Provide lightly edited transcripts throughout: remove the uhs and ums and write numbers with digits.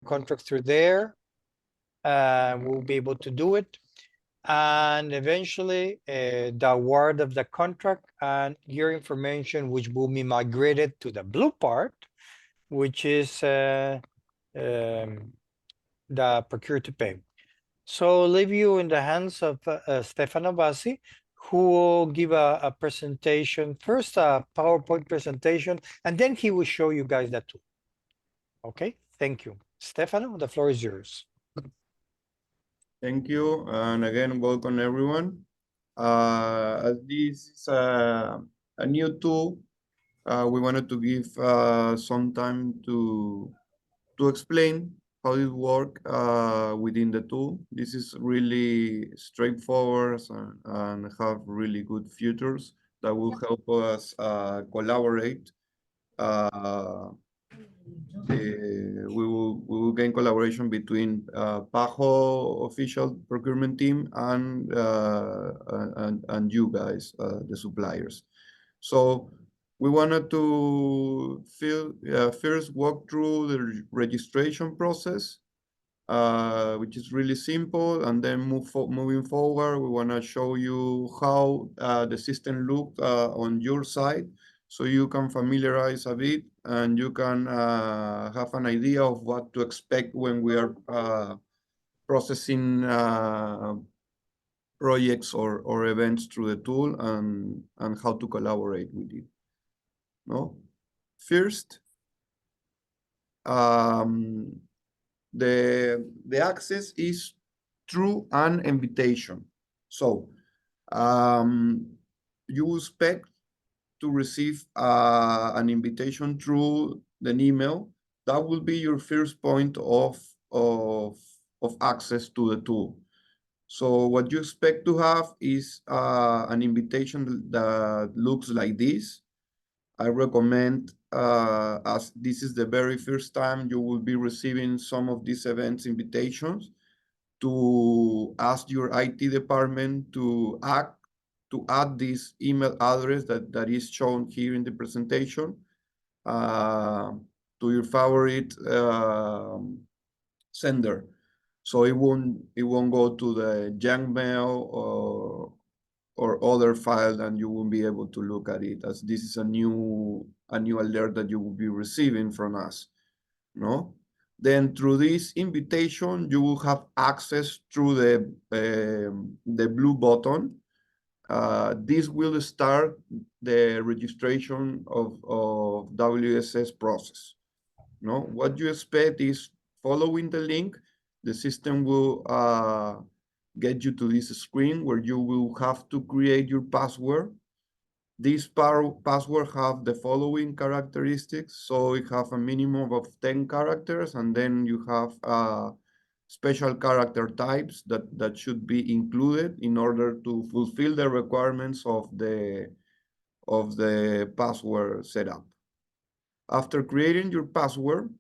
contract through there. We'll be able to do it. And eventually the award of the contract and your information, which will be migrated to the blue part, which is the procure to pay. So I'll leave you in the hands of Stefano Bassi, who will give a presentation, first a PowerPoint presentation, and then he will show you guys that tool. Okay, thank you. Stefano, the floor is yours. Thank you, and again, welcome everyone. As this is a new tool, we wanted to give some time to explain how it works within the tool. This is really straightforward and have really good features that will help us collaborate. We will gain collaboration between PAHO official procurement team and you guys, the suppliers. So we wanted to first walk through the registration process, which is really simple, and then moving forward, we want to show you how the system looks on your side, so you can familiarize a bit and you can have an idea of what to expect when we are processing projects or events through the tool, and how to collaborate with it. No? First, the access is through an invitation. So you expect to receive an invitation through an email. That will be your first point of access to the tool. So what you expect to have is an invitation that looks like this. I recommend, as this is the very first time you will be receiving some of these events invitations, to ask your IT department to add this email address that is shown here in the presentation to your favorite sender. So it won't go to the junk mail or other file, and you won't be able to look at it, as this is a new alert that you will be receiving from us. No? Then through this invitation, you will have access through the blue button. This will start the registration of WSS process. No? What you expect is, following the link, the system will get you to this screen where you will have to create your password. This password have the following characteristics. So it have a minimum of 10 characters, and then you have special character types that should be included in order to fulfill the requirements of the password setup. After creating your password,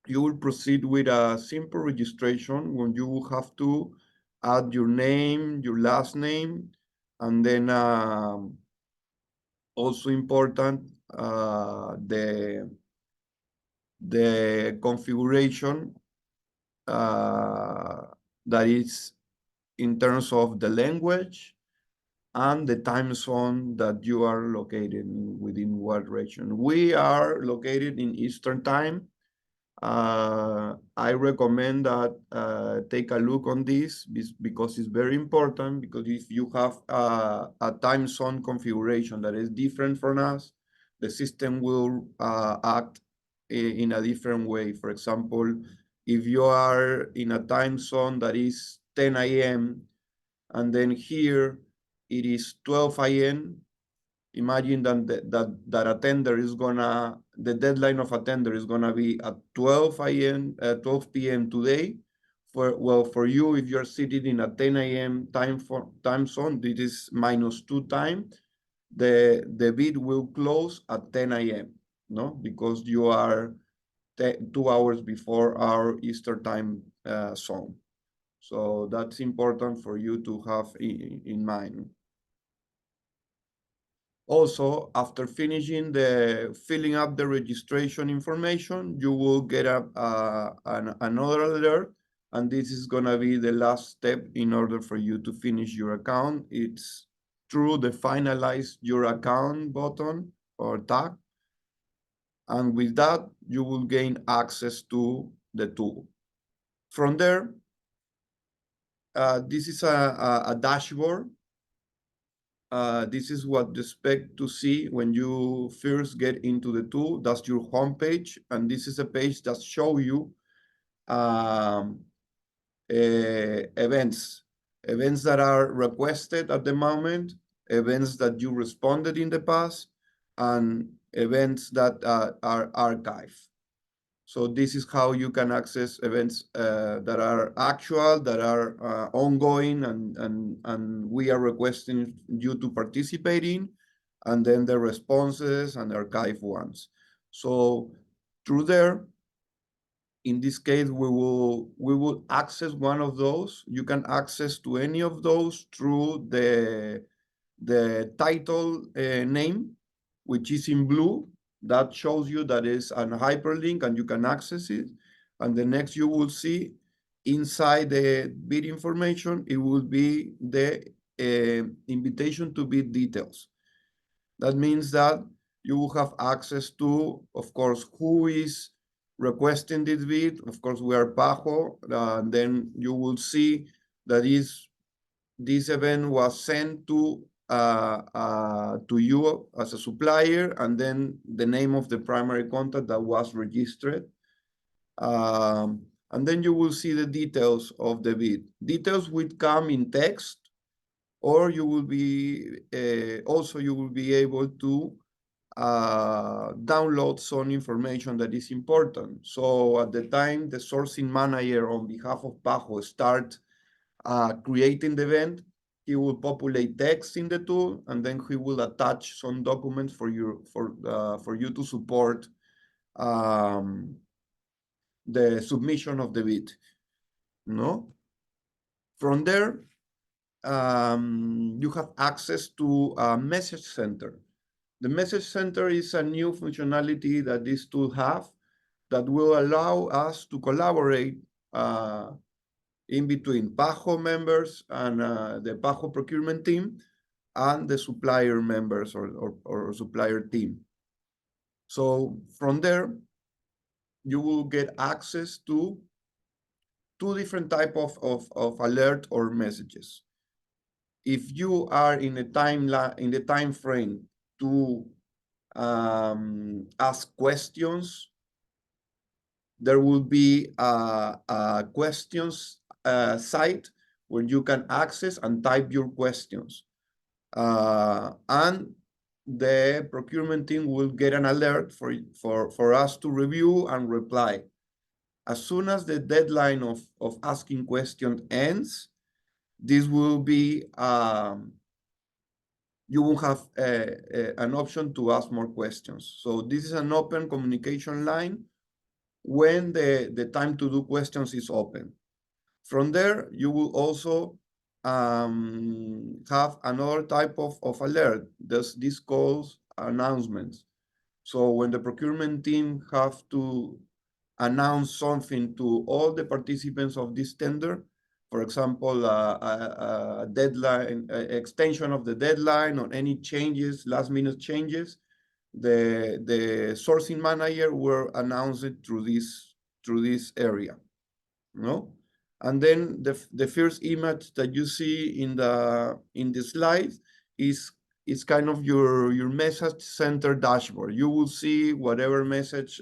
you will proceed with a simple registration when you will have to add your name, your last name, and then also important, the configuration that is in terms of the language and the time zone that you are located within what region. We are located in Eastern Time. I recommend that take a look on this because it's very important, because if you have a time zone configuration that is different from us, the system will act in a different way. For example, if you are in a time zone that is 10 a.m. and then here it is 12 a.m., imagine that a tender is the deadline of a tender is gonna be at 12 p.m. today. For you, if you're sitting in a 10 a.m. time zone, this is -2 time. The bid will close at 10 a.m. No, because you are 2 hours before our Eastern time zone. So that's important for you to have in mind. Also, after finishing filling up the registration information, you will get another alert, and this is gonna be the last step in order for you to finish your account. It's through the finalize your account button or tag. And with that, you will gain access to the tool. From there, this is a dashboard. This is what you expect to see when you first get into the tool. That's your home page. And this is a page that shows you um, events that are requested at the moment, events that you responded in the past, and events that are archived. So this is how you can access events that are actual, that are ongoing, and we are requesting you to participate in, and then the responses and archive ones. So through there, in this case, we will access one of those. You can access to any of those through the title name, which is in blue. That shows you that is an hyperlink and you can access it. And the next you will see inside the bid information, it will be the invitation to bid details. That means that you will have access to, of course, who is requesting this bid. Of course, we are Pajo. Then you will see that this event was sent to you as a supplier, and then the name of the primary contact that was registered. And then you will see the details of the bid. Details would come in text, or you will be also you will be able to download some information that is important. So at the time the sourcing manager on behalf of Pajo start creating the event, he will populate text in the tool, and then he will attach some documents for you to support the submission of the bid. No. From there, you have access to a message center. The message center is a new functionality that this tool have that will allow us to collaborate in between Pajo members and the Pajo procurement team and the supplier members or supplier team. So from there, you will get access to two different type of alert or messages. If you are in the time frame to ask questions, there will be a questions site where you can access and type your questions. And the procurement team will get an alert for us to review and reply. As soon as the deadline of asking questions ends, this will be, you will have an option to ask more questions. So this is an open communication line when the time to do questions is open. From there, you will also have another type of alert. This calls announcements. So when the procurement team have to announce something to all the participants of this tender, for example, a deadline, extension of the deadline, or any changes, last minute changes, the sourcing manager will announce it through this area, no? And then the first image that you see in the slide is kind of your message center dashboard. You will see whatever message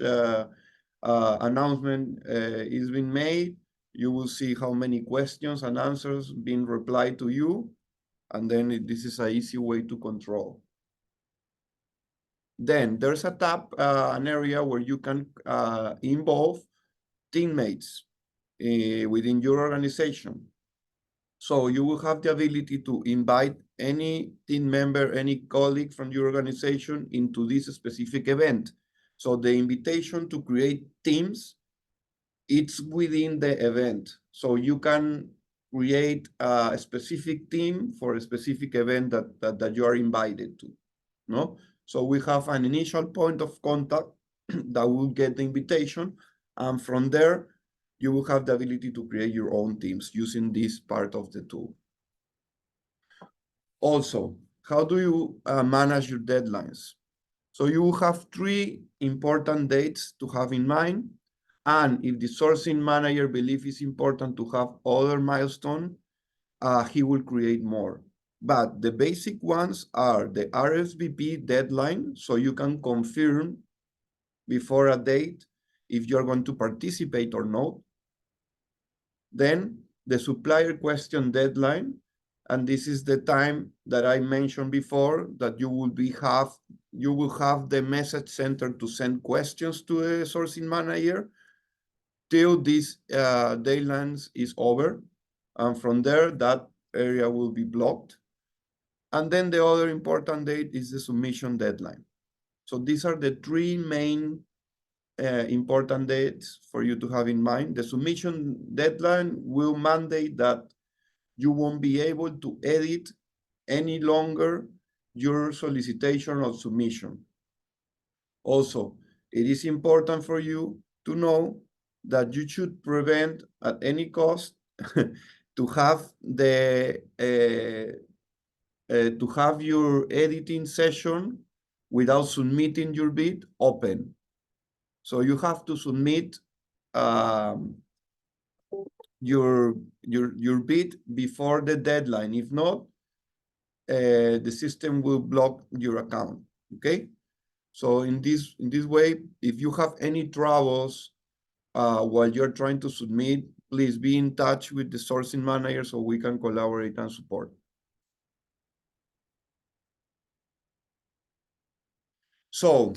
announcement is being made. You will see how many questions and answers being replied to you, and then this is an easy way to control. Then there's a tab, an area where you can involve teammates within your organization. So you will have the ability to invite any team member, any colleague from your organization into this specific event. So the invitation to create teams, it's within the event. So you can create a specific team for a specific event that you are invited to. no? So we have an initial point of contact that will get the invitation, and from there, you will have the ability to create your own teams using this part of the tool. Also, how do you manage your deadlines? So you will have 3 important dates to have in mind, and if the sourcing manager believes it's important to have other milestone, he will create more. But the basic ones are the RSVP deadline, so you can confirm before a date if you're going to participate or not. Then the supplier question deadline, and this is the time that I mentioned before that you will have the message center to send questions to the sourcing manager till this deadline is over, and from there that area will be blocked. And then the other important date is the submission deadline. So these are the 3 main important dates for you to have in mind. The submission deadline will mandate that you won't be able to edit any longer your solicitation or submission. Also, it is important for you to know that you should prevent at any cost to have your editing session without submitting your bid open. So you have to submit your bid before the deadline. If not, the system will block your account. Okay. So in this way, if you have any troubles while you're trying to submit, please be in touch with the sourcing manager so we can collaborate and support. So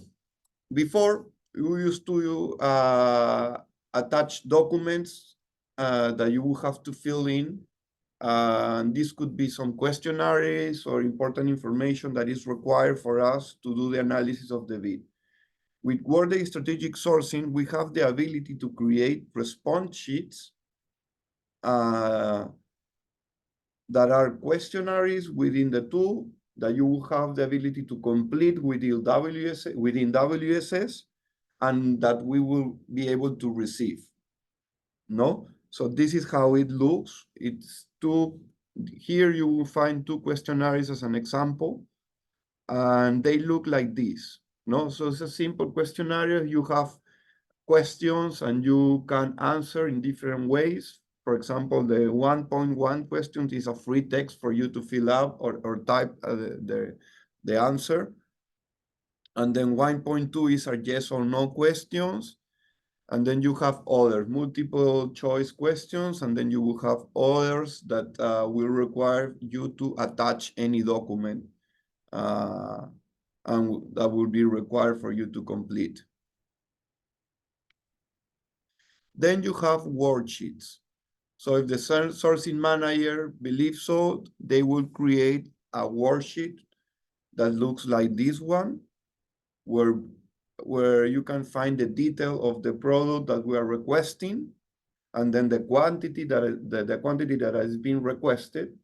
before, we used to attach documents that you will have to fill in. And this could be some questionnaires or important information that is required for us to do the analysis of the bid. With Workday Strategic Sourcing, we have the ability to create response sheets that are questionnaires within the tool that you will have the ability to complete within WSS, and that we will be able to receive. No? So this is how it looks. Here you will find 2 questionnaires as an example, and they look like this. No? So it's a simple questionnaire. You have questions and you can answer in different ways. For example, the 1.1 question is a free text for you to fill out or type the answer. And then 1.2 is a yes or no questions. And then you have other multiple choice questions, and then you will have others that will require you to attach any document and that will be required for you to complete. Then you have worksheets. So if the sourcing manager believes so, they will create a worksheet that looks like this one, where you can find the detail of the product that we are requesting, and then the quantity that has been requested,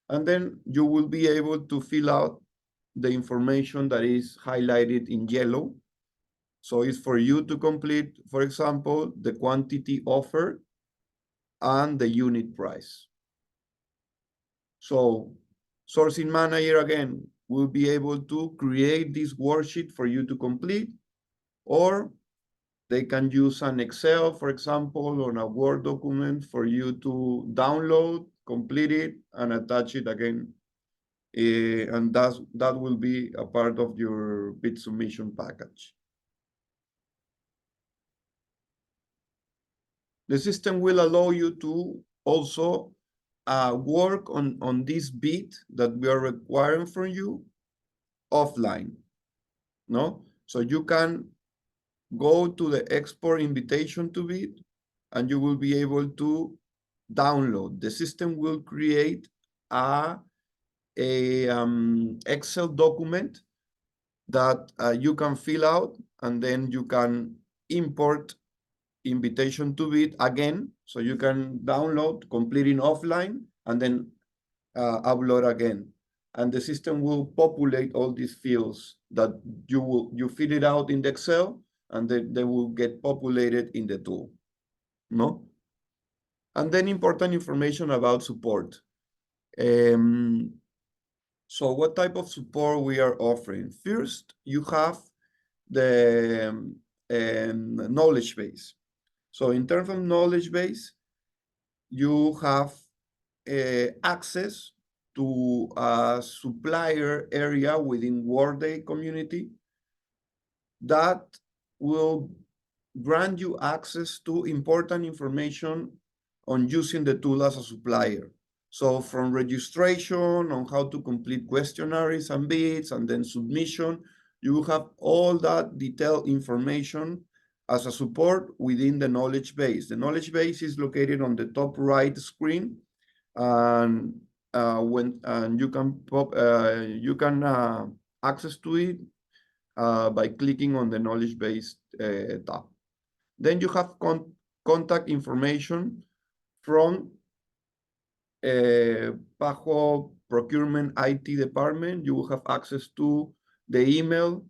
and then you will be able to fill out the information that is highlighted in yellow. So it's for you to complete, for example, the quantity offered and the unit price. So sourcing manager, again, will be able to create this worksheet for you to complete, or they can use an Excel, for example, or a Word document for you to download, complete it, and attach it again. And that will be a part of your bid submission package. The system will allow you to also work on this bid that we are requiring from you offline. No? So you can go to the export invitation to bid, and you will be able to download. The system will create a Excel document that you can fill out, and then you can import invitation to bid again. So you can download, completing offline, and then upload again. and the system will populate all these fields that you fill it out in the Excel, and they will get populated in the tool, no? And then important information about support. So what type of support we are offering? First, you have the knowledge base. So in terms of knowledge base, you have access to a supplier area within Workday community that will grant you access to important information on using the tool as a supplier. So from registration on how to complete questionnaires and bids and then submission, you will have all that detailed information as a support within the knowledge base. The knowledge base is located on the top right screen, and you can access to it by clicking on the knowledge base tab. Then you have contact information from Pajo Procurement IT department. You will have access to the email.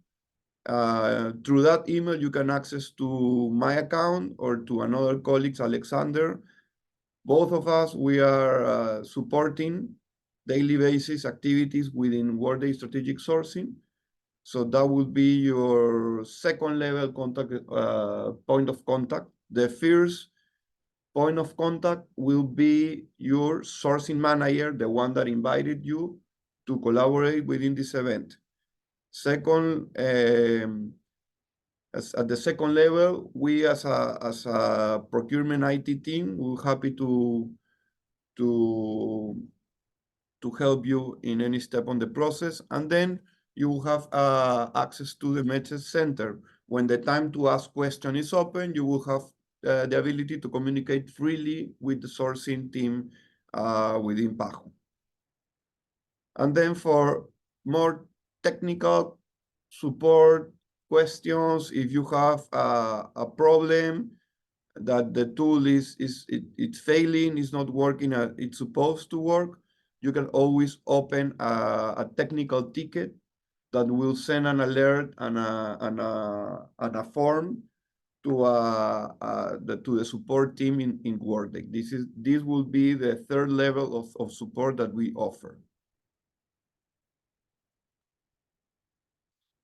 Through that email, you can access to my account or to another colleague's, Alexander. Both of us, we are supporting daily basis activities within Workday Strategic Sourcing. So that would be your second level contact, point of contact. The first point of contact will be your sourcing manager, the one that invited you to collaborate within this event. Second, at the second level, we as a procurement IT team, we're happy to help you in any step on the process. And then you will have access to the message center. When the time to ask question is open, you will have the ability to communicate freely with the sourcing team within Pajo. And then for more technical support questions, if you have a problem that the tool it's failing, it's not working as it's supposed to work, you can always open a technical ticket that will send an alert and a form to the support team in Workday. This will be the third level of support that we offer.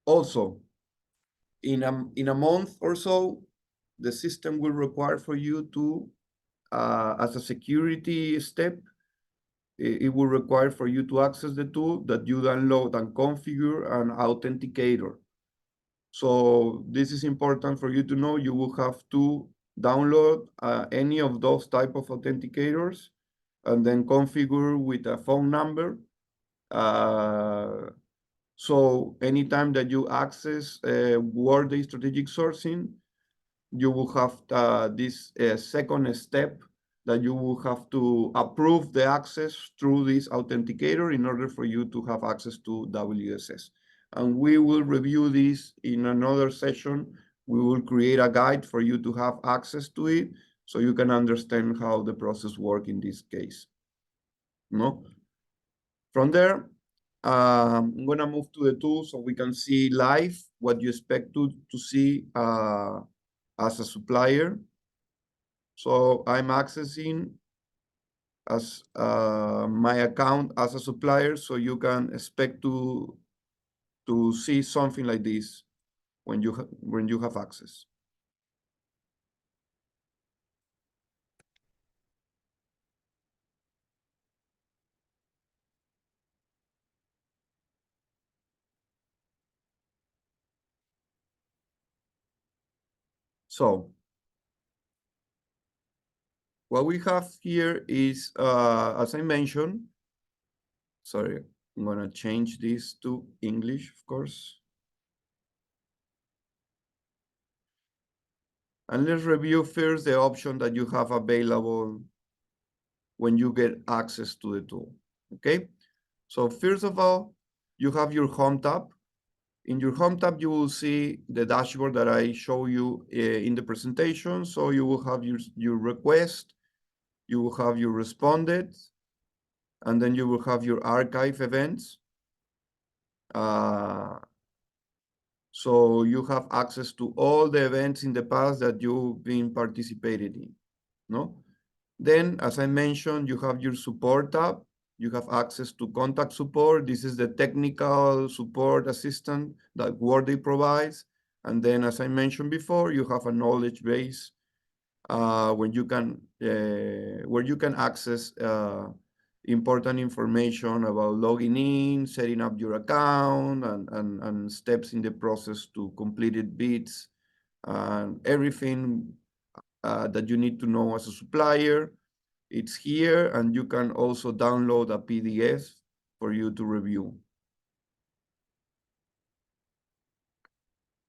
Also, in a month or so, the system will require for you to, as a security step, it will require for you to access the tool that you download and configure an authenticator. So this is important for you to know. You will have to download any of those type of authenticators and then configure with a phone number. So anytime that you access Workday Strategic Sourcing, you will have this second step that you will have to approve the access through this authenticator in order for you to have access to WSS. And we will review this in another session. We will create a guide for you to have access to it so you can understand how the process works in this case. No? From there, I'm gonna move to the tool so we can see live what you expect to see as a supplier. So I'm accessing as my account as a supplier, so you can expect to see something like this when you have access. So what we have here is, as I mentioned, sorry, I'm gonna change this to English, of course. And let's review first the option that you have available when you get access to the tool, okay? So first of all, you have your home tab. In your home tab, you will see the dashboard that I show you in the presentation. So you will have your request, you will have your responded, and then you will have your archive events. So you have access to all the events in the past that you've been participated in, no? Then, as I mentioned, you have your support tab. You have access to contact support. This is the technical support assistant that Workday provides. And then, as I mentioned before, you have a knowledge base where you can access important information about logging in, setting up your account, and steps in the process to completed bits, and everything that you need to know as a supplier. It's here, and you can also download a PDF for you to review.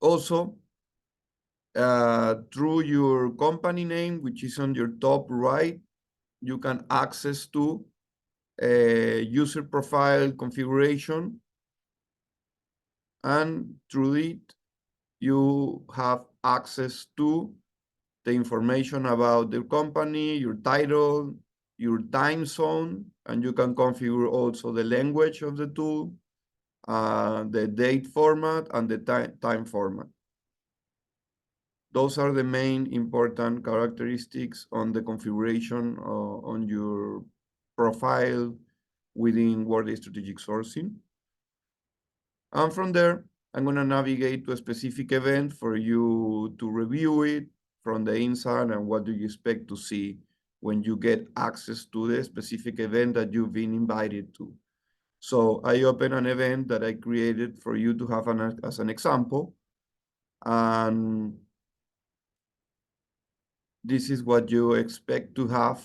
Also, through your company name, which is on your top right, you can access to user profile configuration, and through it, you have access to the information about the company, your title, your time zone, and you can configure also the language of the tool, the date format, and the time format. Those are the main important characteristics on the configuration on your profile within Workday Strategic Sourcing. And from there, I'm going to navigate to a specific event for you to review it from the inside, and what do you expect to see when you get access to the specific event that you've been invited to. So I open an event that I created for you to have as an example. And this is what you expect to have.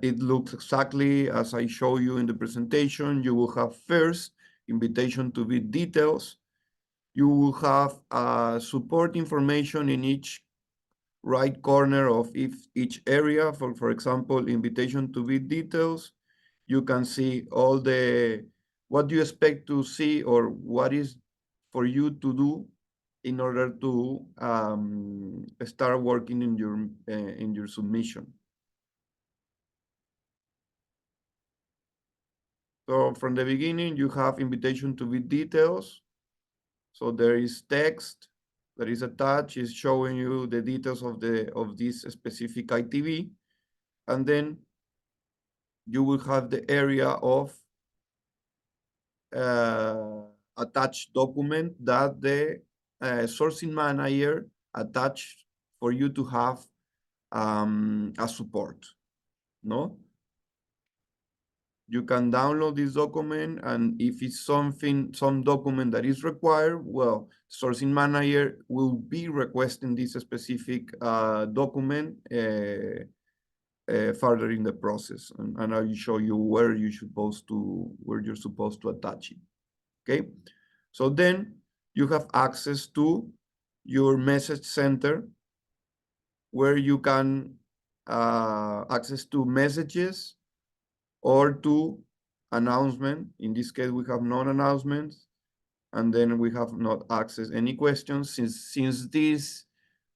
It looks exactly as I show you in the presentation. You will have first invitation to bid details. You will have support information in each right corner of each area. For example, invitation to bid details. You can see all what you expect to see, or what is for you to do in order to start working in your submission. So from the beginning, you have invitation to bid details. So there is text that is attached, is showing you the details of this specific ITV, and then you will have the area of attached document that the sourcing manager attached for you to have a support, no? You can download this document, and if it's some document that is required, well, sourcing manager will be requesting this specific document further in the process, and I will show you where you're supposed to attach it. Okay, so then you have access to your message center, where you can access to messages or to announcement. In this case, we have non-announcements, and then we have not access any questions. Since this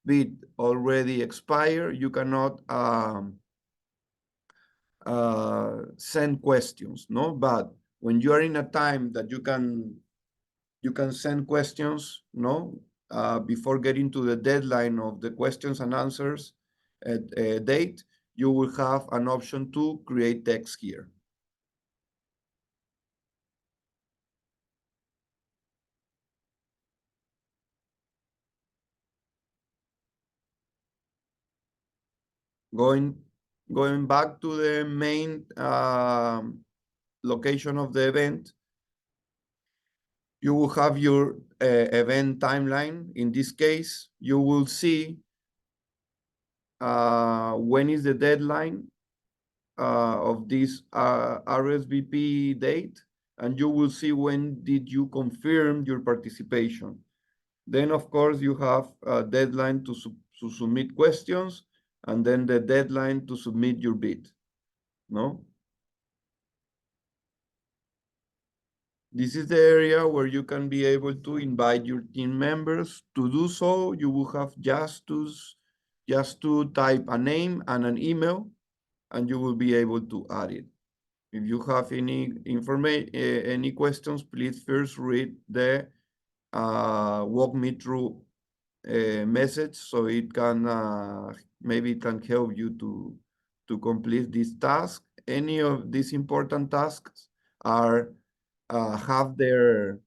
bid already expired, you cannot send questions, no? But when you are in a time that you can send questions, no? Before getting to the deadline of the questions and answers at a date, you will have an option to create text here. Going back to the main location of the event, you will have your event timeline. In this case, you will see when is the deadline of this RSVP date, and you will see when did you confirm your participation. Then, of course, you have a deadline to submit questions, and then the deadline to submit your bid, no? This is the area where you can be able to invite your team members. To do so, you will have just to type a name and an email, and you will be able to add it. If you have any information, any questions, please first read the walk me through message, so it can maybe it can help you to complete this task. Any of these important tasks are have their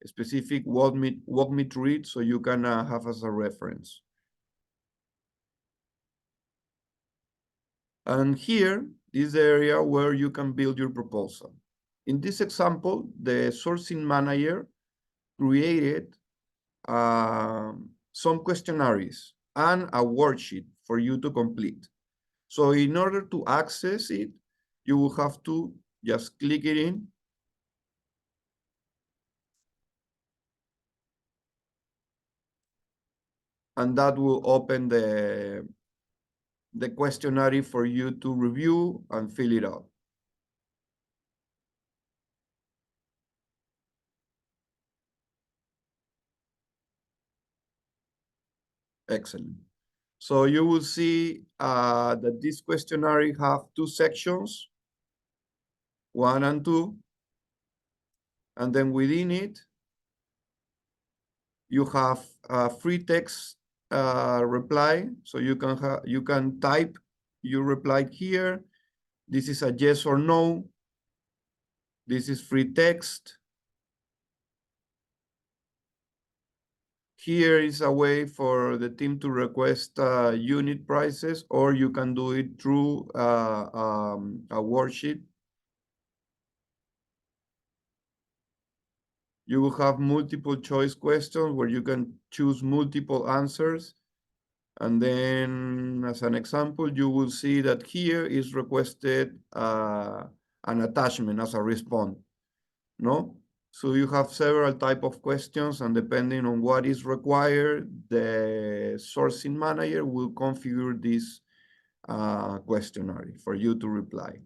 specific walk me through it, so you can have as a reference. And here is the area where you can build your proposal. In this example, the sourcing manager created some questionnaires and a worksheet for you to complete. So in order to access it, you will have to just click it in. And that will open the questionnaire for you to review and fill it out. Excellent. So you will see that this questionnaire have two sections, 1 and 2. And then within it, you have a free text reply. So you can type your reply here. This is a yes or no. This is free text. Here is a way for the team to request unit prices, or you can do it through a worksheet. You will have multiple choice questions where you can choose multiple answers. And then as an example, you will see that here is requested an attachment as a response, no? So you have several type of questions, and depending on what is required, the sourcing manager will configure this questionnaire for you to reply.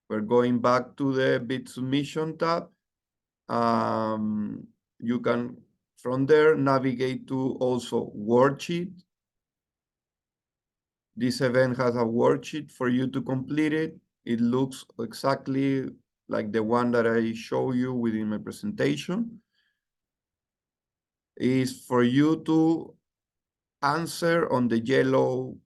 We're going back to the bid submission tab. You can, from there, navigate to also worksheet. This event has a worksheet for you to complete it. It looks exactly like the one that I show you within my presentation. Is for you to answer on the yellow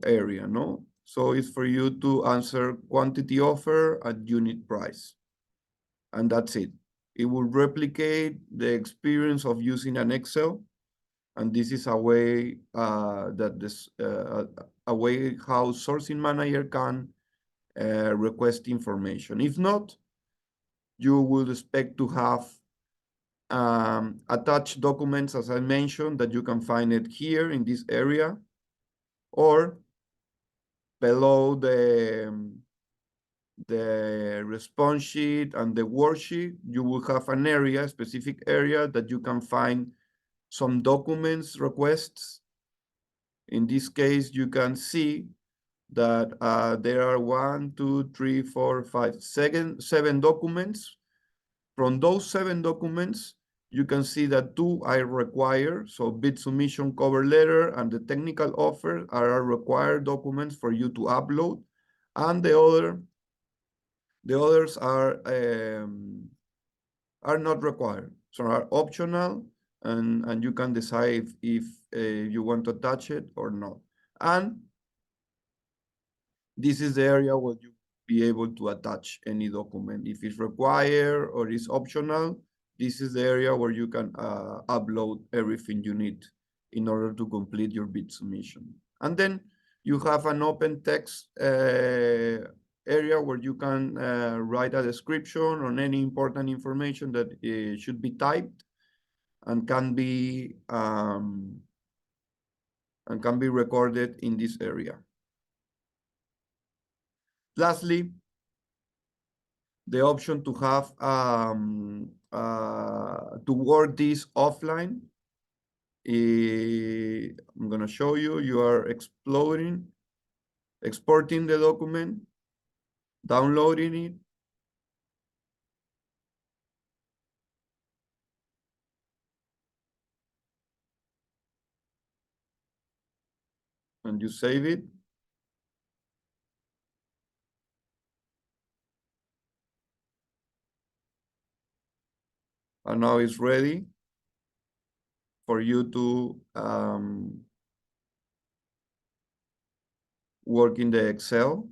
area, no? So it's for you to answer quantity offer at unit price. And that's it. It will replicate the experience of using an Excel. And this is a way a way how sourcing manager can request information. If not, you will expect to have attached documents, as I mentioned, that you can find it here in this area, or below the response sheet and the worksheet, you will have an area, specific area that you can find some documents requests. In this case, you can see that there are 1, 2, 3, 4, 5, 7 documents. From those 7 documents, you can see that 2 are required. So bid submission cover letter and the technical offer are required documents for you to upload. And the others are not required, so are optional, and you can decide if you want to attach it or not. And this is the area where you be able to attach any document. If it's required or is optional, this is the area where you can upload everything you need in order to complete your bid submission. And then you have an open text area where you can write a description on any important information that should be typed and can be recorded in this area. Lastly, the option to have to work this offline. I'm gonna show you. You are exporting the document, downloading it, and you save it. And now it's ready for you to work in the Excel.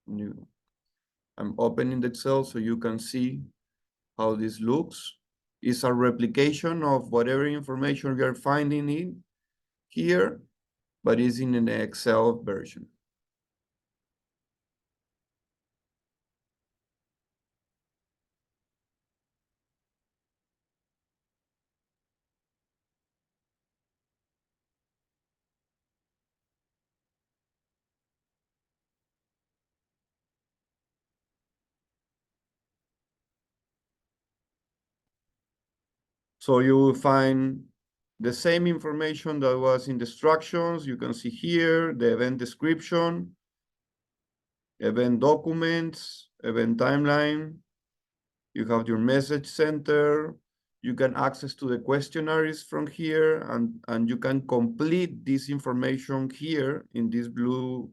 I'm opening the Excel so you can see how this looks. It's a replication of whatever information we are finding in here, but it's in an Excel version. So you will find the same information that was in the instructions. You can see here the event description, event documents, event timeline. You have your message center. You can access to the questionnaires from here, and you can complete this information here in this blue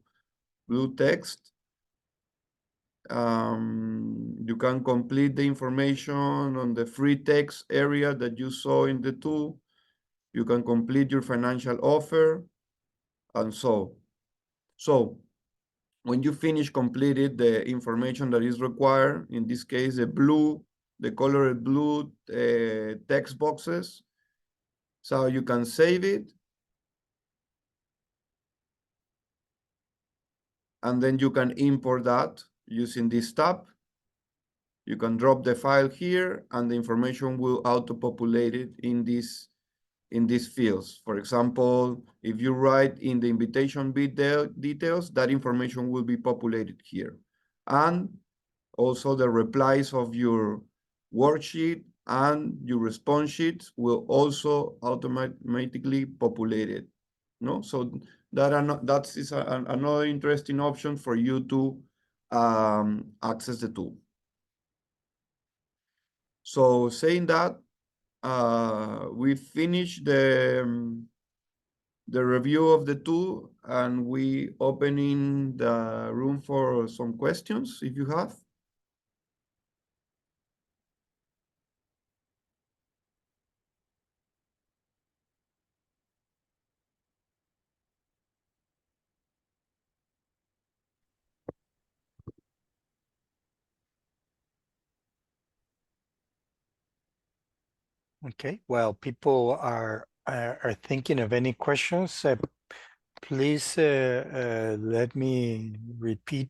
text. You can complete the information on the free text area that you saw in the tool. You can complete your financial offer, and so when you finish completed the information that is required, in this case, the colored blue text boxes, so you can save it, and then you can import that using this tab. You can drop the file here, and the information will auto-populate it in these fields. For example, if you write in the invitation details, that information will be populated here. And also the replies of your worksheet and your response sheets will also automatically populate it. No, so that is another interesting option for you to access the tool. So saying that, we finished the review of the tool, and we opening the room for some questions if you have. Okay, well, people are thinking of any questions. Please let me repeat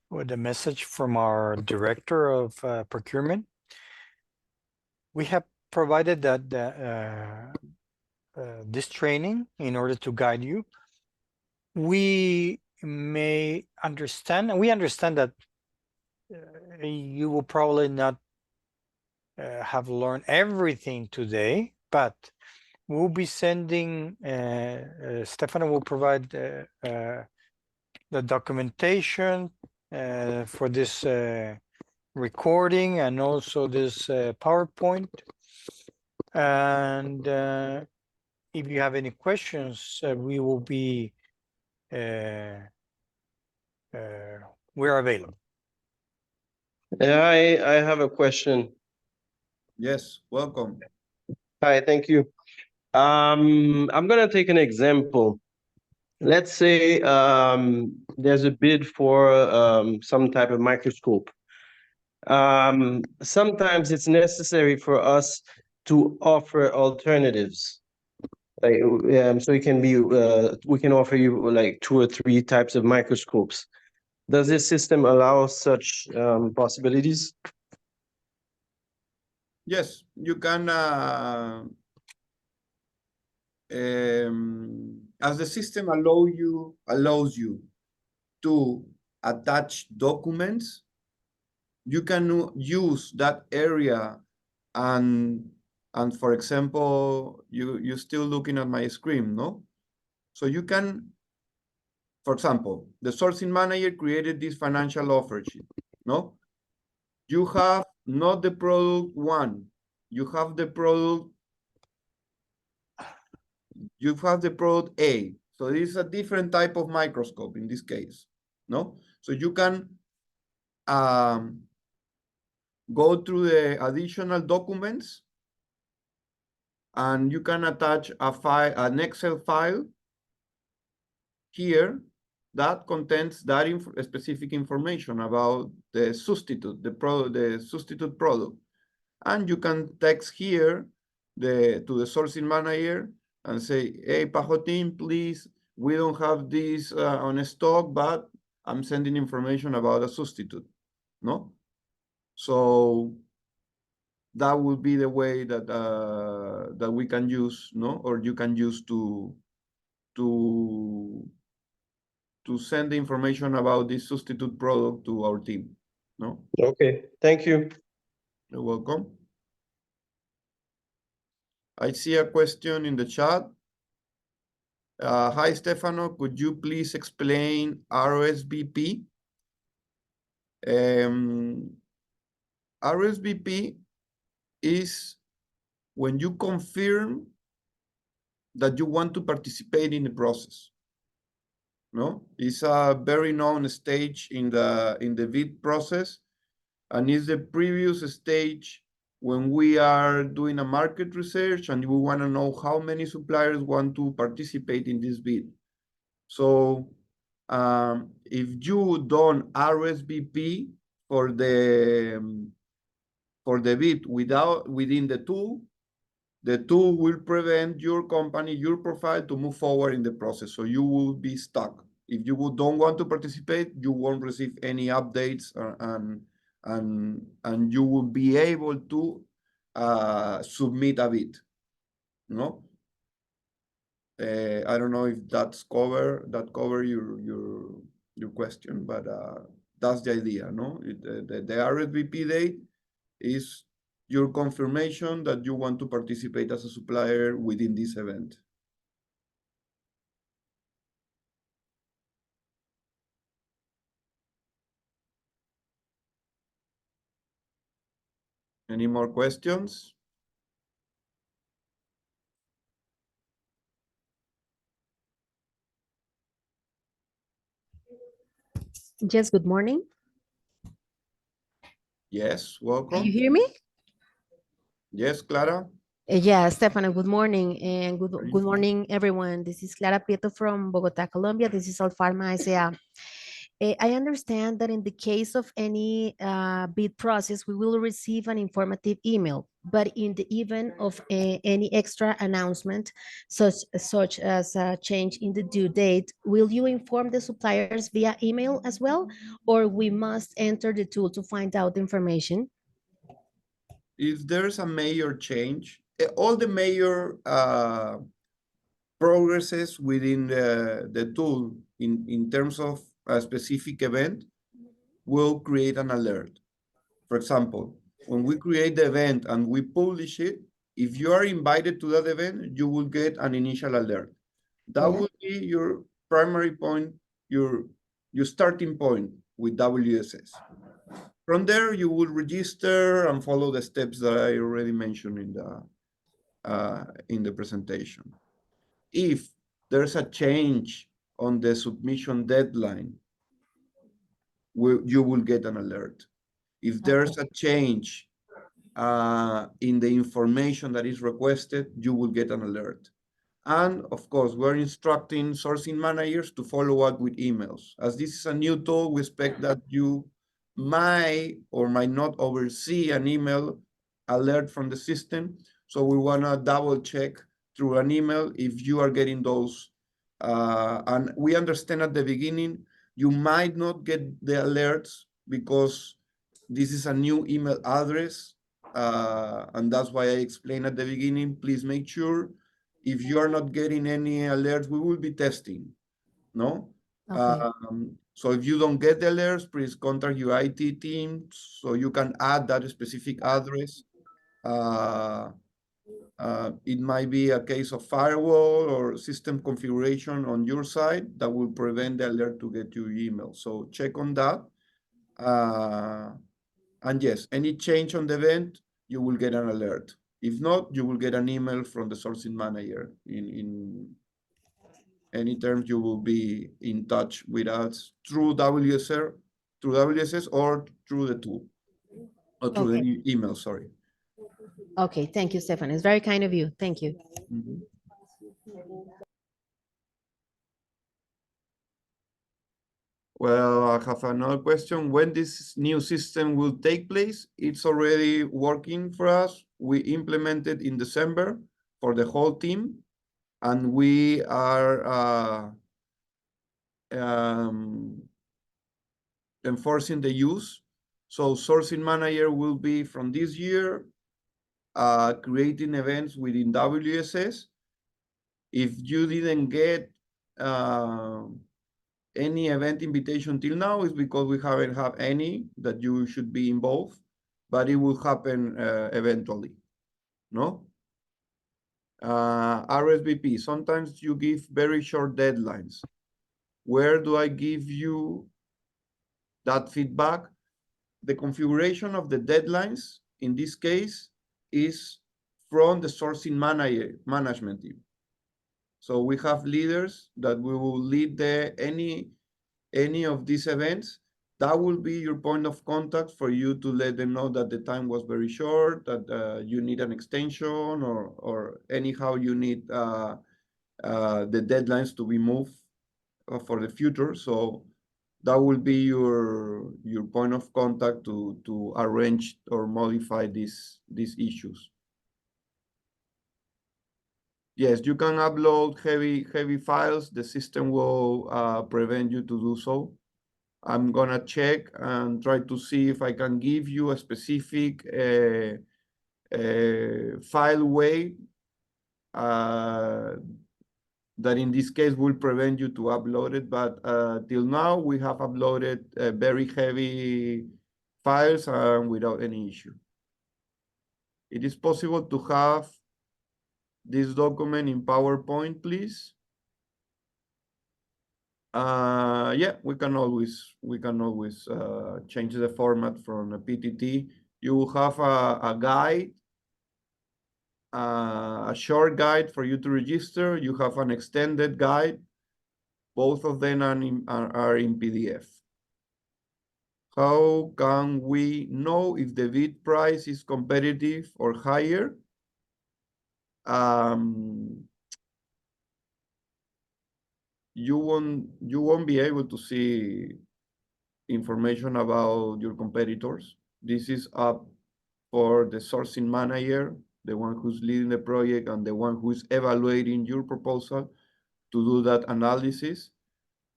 with a message from our director of procurement. We have provided that this training in order to guide you. We may understand, and we understand that you will probably not have learned everything today, but we'll be sending, Stefano will provide the documentation for this recording and also this PowerPoint. And if you have any questions, we will be, we're available. I have a question. Yes, welcome. Hi, thank you. I'm gonna take an example. Let's say there's a bid for some type of microscope. Sometimes it's necessary for us to offer alternatives. Like, so it can be, we can offer you like 2 or 3 types of microscopes. Does this system allow such possibilities? Yes, you can, as the system allows you to attach documents, you can use that area, and for example, you're still looking at my screen, no? So you can, for example, the sourcing manager created this financial offer sheet, no? You have not the product 1, you have the product A. So it is a different type of microscope in this case, no? So you can go through the additional documents and you can attach a file, an Excel file here that contains that specific information about the substitute, the substitute product. And you can text here to the sourcing manager and say, hey, Pajo team, please, we don't have this on stock, but I'm sending information about a substitute, no? So that would be the way that that we can use, no, or you can use to send the information about this substitute product to our team, no? Okay, thank you. You're welcome. I see a question in the chat. Hi, Stefano, could you please explain RSVP? RSVP is when you confirm that you want to participate in the process. No, it's a very known stage in the bid process, and it's the previous stage when we are doing a market research and we want to know how many suppliers want to participate in this bid. So if you don't RSVP for the bid within the tool will prevent your company, your profile to move forward in the process. So you will be stuck. If you don't want to participate, you won't receive any updates and you will be able to submit a bid. No? I don't know if that cover your question, but that's the idea, no? The RSVP date is your confirmation that you want to participate as a supplier within this event. Any more questions? Yes, good morning. Yes, Can welcome. you hear me? Yes, Clara. Yeah, Stefano, good morning. And good Morning. morning, everyone. This is Clara Prieto from Bogota, Colombia. This is Alfarma S.A. I understand that in the case of any bid process, we will receive an informative email. But in the event of any extra announcement, such as a change in the due date, will you inform the suppliers via email as well? Or we must enter the tool to find out the information? If there's a major change, all the major progresses within the tool in terms of a specific event will create an alert. For example, when we create the event and we publish it, if you are invited to that event, you will get an initial alert. That Yeah. will be your primary point, your starting point with WSS. From there, you will register and follow the steps that I already mentioned in the presentation. If there's a change on the submission deadline, you will get an alert. If there's a change in the information that is requested, you will get an alert. And of course, we're instructing sourcing managers to follow up with emails. As this is a new tool, we expect that you might or might not oversee an email alert from the system. So we want to double check through an email if you are getting those. And we understand at the beginning, you might not get the alerts because this is a new email address. And that's why I explained at the beginning, please make sure if you are not getting any alerts, we will be testing, no? Okay. So if you don't get the alerts, please contact your IT team so you can add that specific address. It might be a case of firewall or system configuration on your side that will prevent the alert to get your email. So check on that. And yes, any change on the event, you will get an alert. If not, you will get an email from the sourcing manager any terms, you will be in touch with us through WSS or through the tool, or through Okay. the email, sorry. Okay, thank you, Stefan. It's very kind of you. Thank you. Mhm. Well, I have another question. When this new system will take place? It's already working for us. We implemented in December for the whole team, and we are enforcing the use. So sourcing manager will be from this year creating events within WSS. If you didn't get any event invitation till now, it's because we haven't had any that you should be involved, but it will happen eventually, no? RSVP, sometimes you give very short deadlines. Where do I give you that feedback? The configuration of the deadlines in this case is from the sourcing management team. So we have leaders that we will lead any of these events. That will be your point of contact for you to let them know that the time was very short, that you need an extension, or anyhow you need the deadlines to be moved for the future. So that will be your point of contact to arrange or modify these issues. Yes, you can upload heavy files. The system will prevent you to do so. I'm gonna check and try to see if I can give you a specific file way that in this case will prevent you to upload it. But till now, we have uploaded very heavy files without any issue. It is possible to have this document in PowerPoint, please. Yeah, we can always change the format from a PTT. You will have a guide, a short guide for you to register. You have an extended guide. Both of them are in PDF. How can we know if the bid price is competitive or higher? You won't be able to see information about your competitors. This is up for the sourcing manager, the one who's leading the project and the one who's evaluating your proposal, to do that analysis.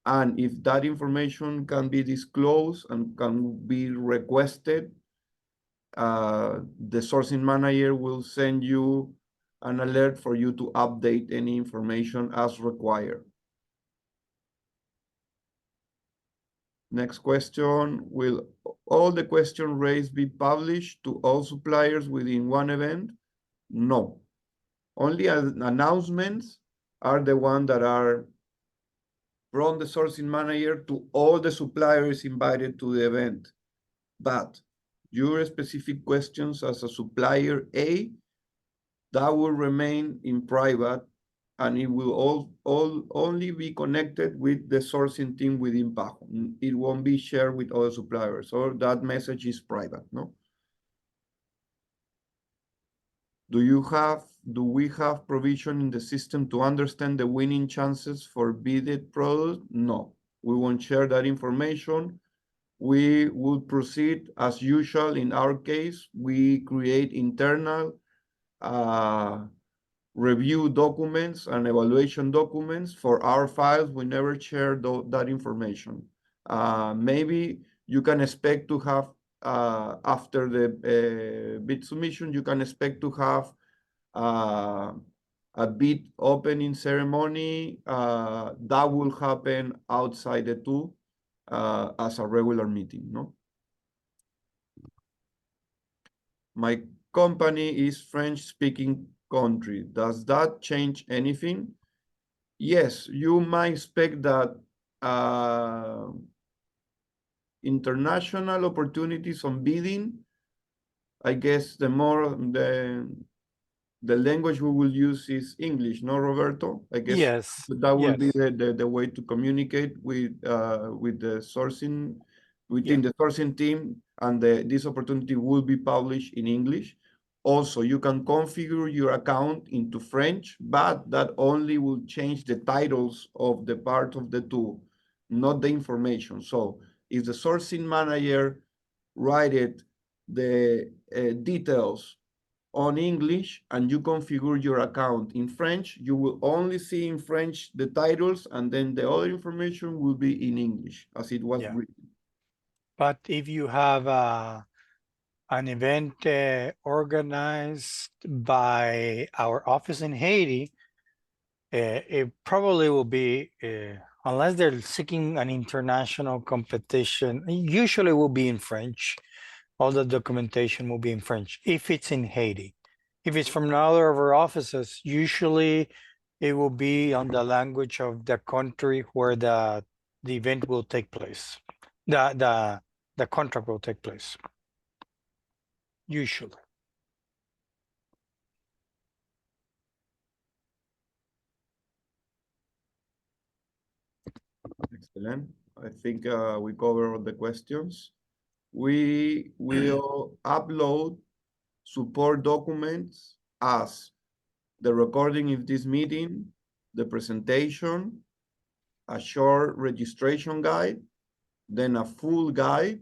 And if that information can be disclosed and can be requested, the sourcing manager will send you an alert for you to update any information as required. Next question, will all the question raised be published to all suppliers within one event? No. Only announcements are the ones that are from the sourcing manager to all the suppliers invited to the event. But your specific questions as a supplier A, that will remain in private, and it will only be connected with the sourcing team within Pajo. It won't be shared with other suppliers, or that message is private, no? Do we have provision in the system to understand the winning chances for bidded products? No, we won't share that information. We will proceed as usual. In our case, we create internal review documents and evaluation documents for our files. We never share that information. Maybe you can expect to have, after the bid submission, you can expect to have a bid opening ceremony. That will happen outside the tool as a regular meeting, no? My company is French-speaking country. Does that change anything? Yes, you might expect that international opportunities on bidding, I guess the more the language we will use is English, no, Roberto? I guess Yes, that will be yes. the way to communicate with the sourcing, within Yeah. the sourcing team, and this opportunity will be published in English. Also, you can configure your account into French, but that only will change the titles of the part of the tool, not the information. So if the sourcing manager write the details on English and you configure your account in French, you will only see in French the titles, and then the other information will be in English as it was Yeah. written. But if you have an event organized by our office in Haiti, it probably will be, unless they're seeking an international competition, usually will be in French. All the documentation will be in French if it's in Haiti. If it's from another of our offices, usually it will be on the language of the country where the event will take place. The contract will take place. Usually. Excellent. I think we covered all the questions. We will upload support documents as the recording of this meeting, the presentation, a short registration guide, then a full guide,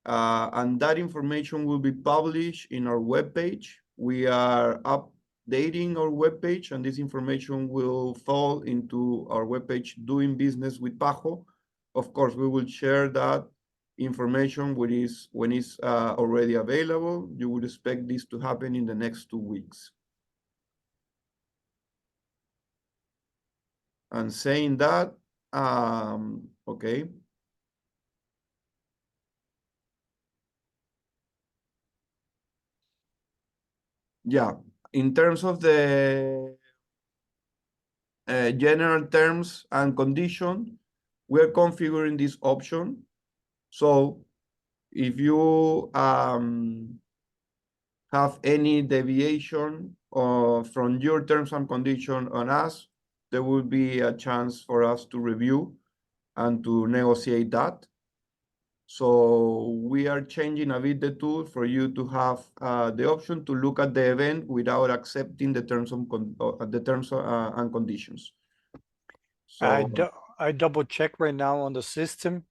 and that information will be published in our webpage. We are updating our webpage, and this information will fall into our webpage, Doing Business with Pajo. Of course, we will share that information when it's already available. You would expect this to happen in the next 2 weeks. And saying that, okay. Yeah, in terms of the general terms and condition, we're configuring this option. So if you have any deviation from your terms and condition on us, there will be a chance for us to review and to negotiate that. So we are changing a bit the tool for you to have the option to look at the event without accepting the terms and conditions. So I double check right now on the system.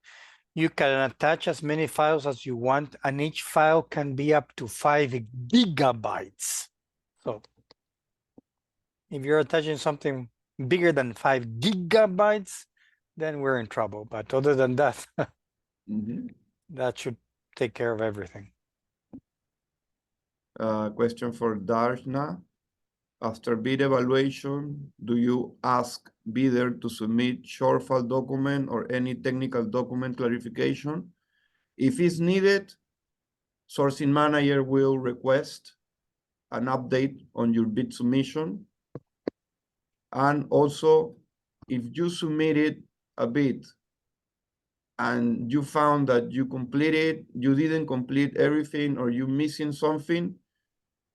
You can attach as many files as you want, and each file can be up to 5 gigabytes. So if you're attaching something bigger than 5 gigabytes, then we're in trouble. But other than that, that should take care of everything. Question for Darshna. After bid evaluation, do you ask bidder to submit shortfall document or any technical document clarification? If it's needed, sourcing manager will request an update on your bid submission. And also, if you submitted a bid and you found that you didn't complete everything, or you missing something,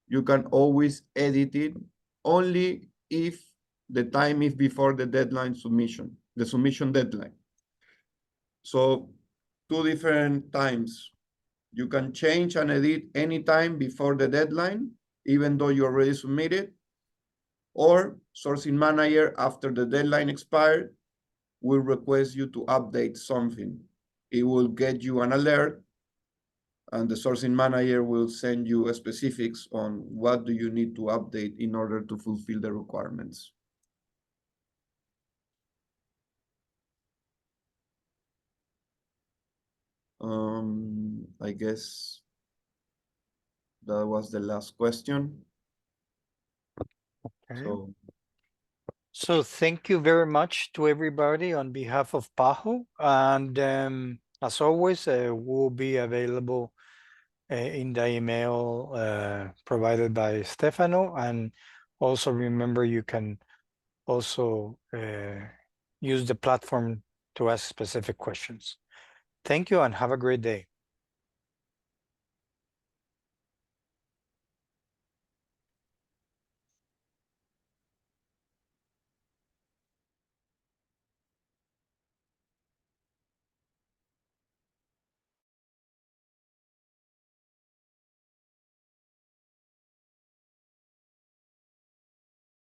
you can always edit it only if the time is before the deadline submission, the submission deadline. So 2 different times. You can change and edit anytime before the deadline, even though you already submitted, or sourcing manager after the deadline expired will request you to update something. It will get you an alert, and the sourcing manager will send you specifics on what do you need to update in order to fulfill the requirements. I guess that was the last question. Okay. So thank you very much to everybody on behalf of Pajo. And as always, we'll be available in the email provided by Stefano. And also remember, you can also use the platform to ask specific questions. Thank you and have a great day.